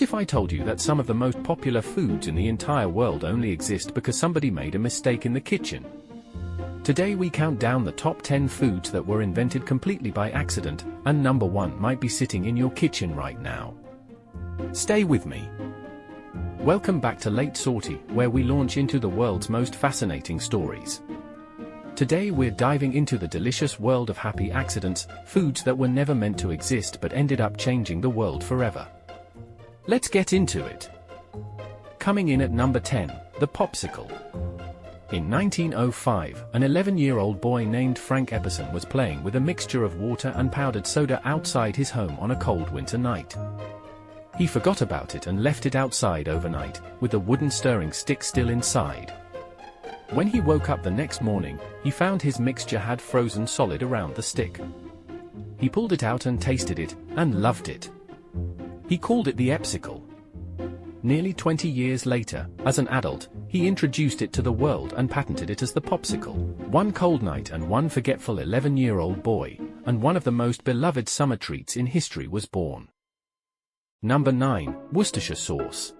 if I told you that some of the most popular foods in the entire world only exist because somebody made a mistake in the kitchen? Today we count down the top 10 foods that were invented completely by accident, and number 1 might be sitting in your kitchen right now. Stay with me. Welcome back to Late Sortie, where we launch into the world's most fascinating stories. Today we're diving into the delicious world of happy accidents, foods that were never meant to exist but ended up changing the world forever. Let's get into it. Coming in at number 10, the popsicle. In 1905, an 11-year-old boy named Frank Epperson was playing with a mixture of water and powdered soda outside his home on a cold winter night. He forgot about it and left it outside overnight, with the wooden stirring stick still inside. When he woke up the next morning, he found his mixture had frozen solid around the stick. He pulled it out and tasted it, and loved it. He called it the Epsicle. Nearly 20 years later, as an adult, he introduced it to the world and patented it as the popsicle. One cold night and one forgetful 11-year-old boy, and one of the most beloved summer treats in history was born. Number 9, Worcestershire sauce.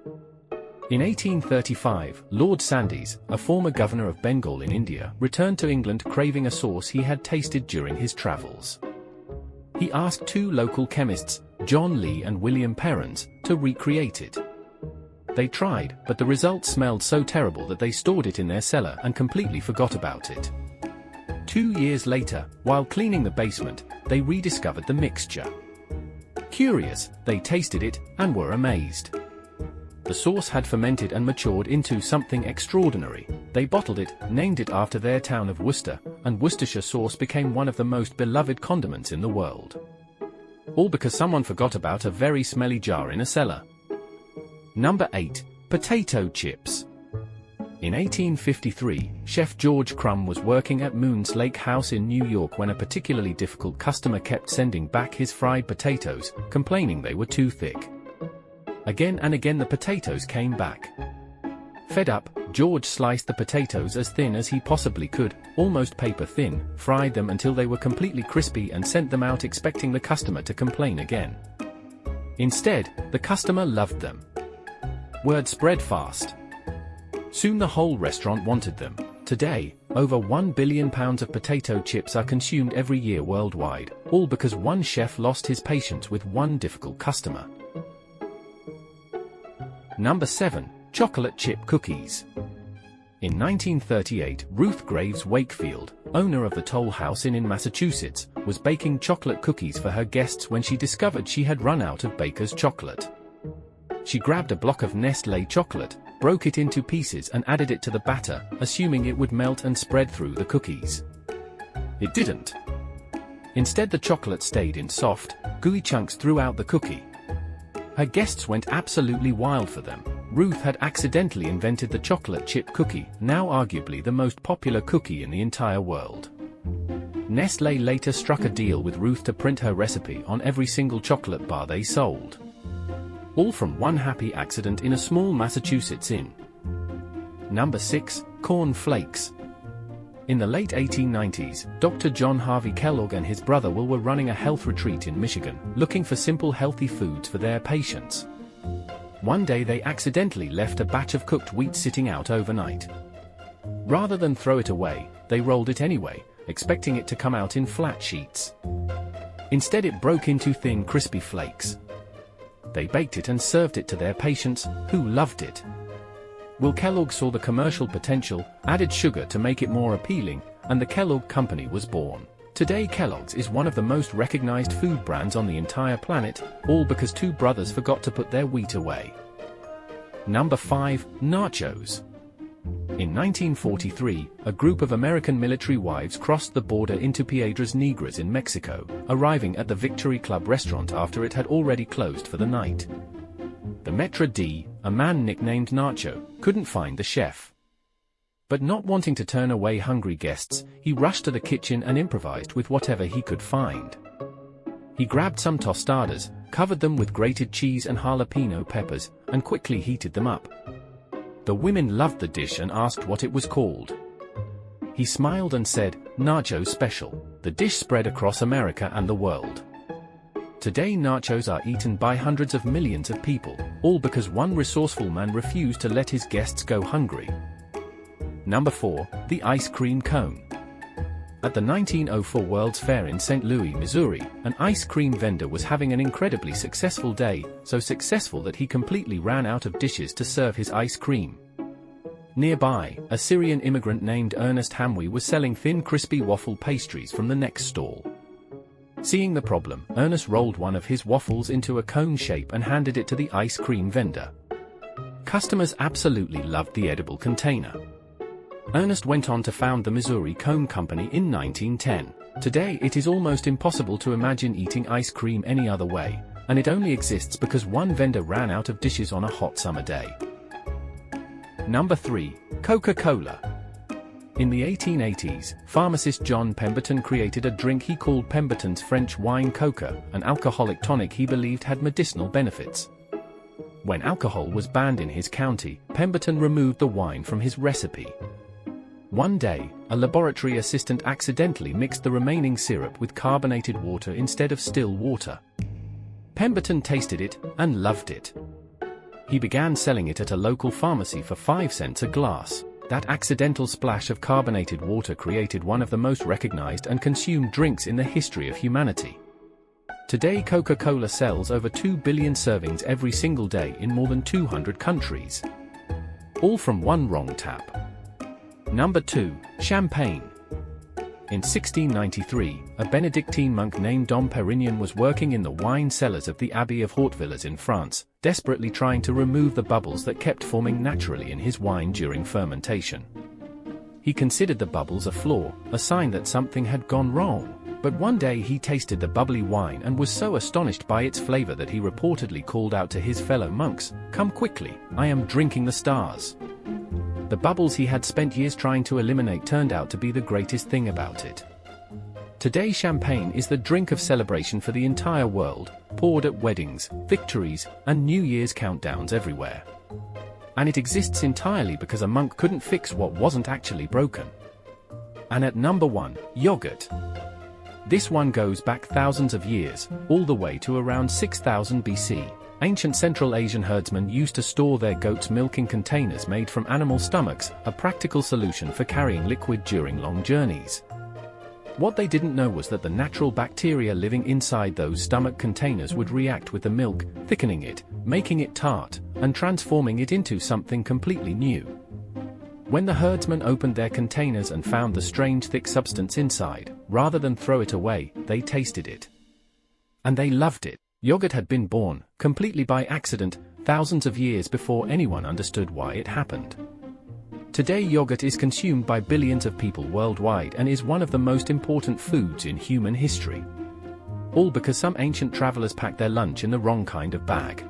In 1835, Lord Sandys, a former governor of Bengal in India, returned to England craving a sauce he had tasted during his travels. He asked 2 local chemists, John Lee and William Perrins, to recreate it. They tried, but the result smelled so terrible that they stored it in their cellar and completely forgot about it. 2 years later, while cleaning the basement, they rediscovered the mixture. Curious, they tasted it, and were amazed. The sauce had fermented and matured into something extraordinary. They bottled it, named it after their town of Worcester, and Worcestershire sauce became one of the most beloved condiments in the world. All because someone forgot about a very smelly jar in a cellar. Number 8, potato chips. In 1853, Chef George Crumb was working at Moon's Lake House in New York when a particularly difficult customer kept sending back his fried potatoes, complaining they were too thick. Again and again the potatoes came back. Fed up, George sliced the potatoes as thin as he possibly could, almost paper thin, fried them until they were completely crispy and sent them out expecting the customer to complain again. Instead, the customer loved them. Word spread fast. Soon the whole restaurant wanted them. Today, over 1 billion pounds of potato chips are consumed every year worldwide, all because one chef lost his patience with one difficult customer. Number 7, chocolate chip cookies. In 1938, Ruth Graves Wakefield, owner of the Toll House Inn in Massachusetts, was baking chocolate cookies for her guests when she discovered she had run out of baker's chocolate. She grabbed a block of Nestlé chocolate, broke it into pieces and added it to the batter, assuming it would melt and spread through the cookies. It didn't. Instead, the chocolate stayed in soft, gooey chunks throughout the cookie. Her guests went absolutely wild for them. Ruth had accidentally invented the chocolate chip cookie, now arguably the most popular cookie in the entire world. Nestlé later struck a deal with Ruth to print her recipe on every single chocolate bar they sold. All from one happy accident in a small Massachusetts inn. Number 6, corn flakes. In the late 1890s, Dr. John Harvey Kellogg and his brother Will were running a health retreat in Michigan, looking for simple healthy foods for their patients. One day they accidentally left a batch of cooked wheat sitting out overnight. Rather than throw it away, they rolled it anyway, expecting it to come out in flat sheets. Instead, it broke into thin, crispy flakes. They baked it and served it to their patients, who loved it. Will Kellogg saw the commercial potential, added sugar to make it more appealing, and the Kellogg Company was born. Today Kellogg's is one of the most recognized food brands on the entire planet, all because 2 brothers forgot to put their wheat away. Number 5, nachos. In 1943, a group of American military wives crossed the border into Piedras Negras in Mexico, arriving at the Victory Club restaurant after it had already closed for the night. The maître d', a man nicknamed Nacho, couldn't find the chef. But not wanting to turn away hungry guests, he rushed to the kitchen and improvised with whatever he could find. He grabbed some tostadas, covered them with grated cheese and jalapeno peppers, and quickly heated them up. The women loved the dish and asked what it was called. He smiled and said, "Nacho Special." The dish spread across America and the world. Today nachos are eaten by hundreds of millions of people, all because one resourceful man refused to let his guests go hungry. Number 4. The ice cream cone. At the 1904 World's Fair in St. Louis, Missouri, an ice cream vendor was having an incredibly successful day, so successful that he completely ran out of dishes to serve his ice cream. Nearby, a Syrian immigrant named Ernest Hamwi was selling thin crispy waffle pastries from the next stall. Seeing the problem, Ernest rolled one of his waffles into a cone shape and handed it to the ice cream vendor. Customers absolutely loved the edible container. Ernest went on to found the Missouri Cone Company in 1910. Today it is almost impossible to imagine eating ice cream any other way, and it only exists because one vendor ran out of dishes on a hot summer day. Number 3. Coca-Cola. In the 1880s, pharmacist John Pemberton created a drink he called Pemberton's French wine coca, an alcoholic tonic he believed had medicinal benefits. When alcohol was banned in his county, Pemberton removed the wine from his recipe. One day, a laboratory assistant accidentally mixed the remaining syrup with carbonated water instead of still water. Pemberton tasted it and loved it. He began selling it at a local pharmacy for 5 cents a glass. That accidental splash of carbonated water created one of the most recognized and consumed drinks in the history of humanity. Today Coca-Cola sells over 2 billion servings every single day in more than 200 countries. All from one wrong tap. Number 2. Champagne. In 1693, a Benedictine monk named Dom Perignon was working in the wine cellars of the Abbey of Hautevillers in France, desperately trying to remove the bubbles that kept forming naturally in his wine during fermentation. He considered the bubbles a flaw, a sign that something had gone wrong. But one day he tasted the bubbly wine and was so astonished by its flavor that he reportedly called out to his fellow monks, "Come quickly, I am drinking the stars." The bubbles he had spent years trying to eliminate turned out to be the greatest thing about it. Today champagne is the drink of celebration for the entire world, poured at weddings, victories, and New Year's countdowns everywhere. And it exists entirely because a monk couldn't fix what wasn't actually broken. And at number 1, yogurt. This one goes back thousands of years, all the way to around 6000 BC. Ancient Central Asian herdsmen used to store their goats' milk in containers made from animal stomachs, a practical solution for carrying liquid during long journeys. What they didn't know was that the natural bacteria living inside those stomach containers would react with the milk, thickening it, making it tart, and transforming it into something completely new. When the herdsmen opened their containers and found the strange thick substance inside, rather than throw it away, they tasted it. And they loved it. Yogurt had been born, completely by accident, thousands of years before anyone understood why it happened. Today yogurt is consumed by billions of people worldwide and is one of the most important foods in human history. All because some ancient travelers packed their lunch in the wrong kind of bag.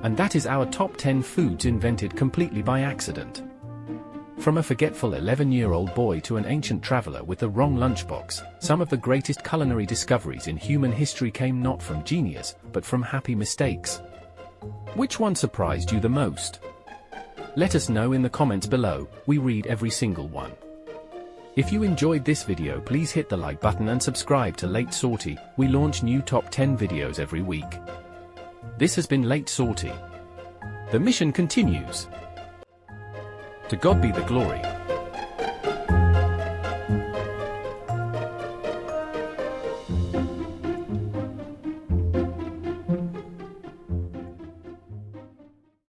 And that is our top 10 foods invented completely by accident. From a forgetful 11-year-old boy to an ancient traveler with the wrong lunchbox, some of the greatest culinary discoveries in human history came not from genius, but from happy mistakes. Which one surprised you the most? Let us know in the comments below, we read every single one. If you enjoyed this video, please hit the like button and subscribe to Late Sortie. We launch new top 10 videos every week. This has been Late Sortie. The mission continues. To God be the glory.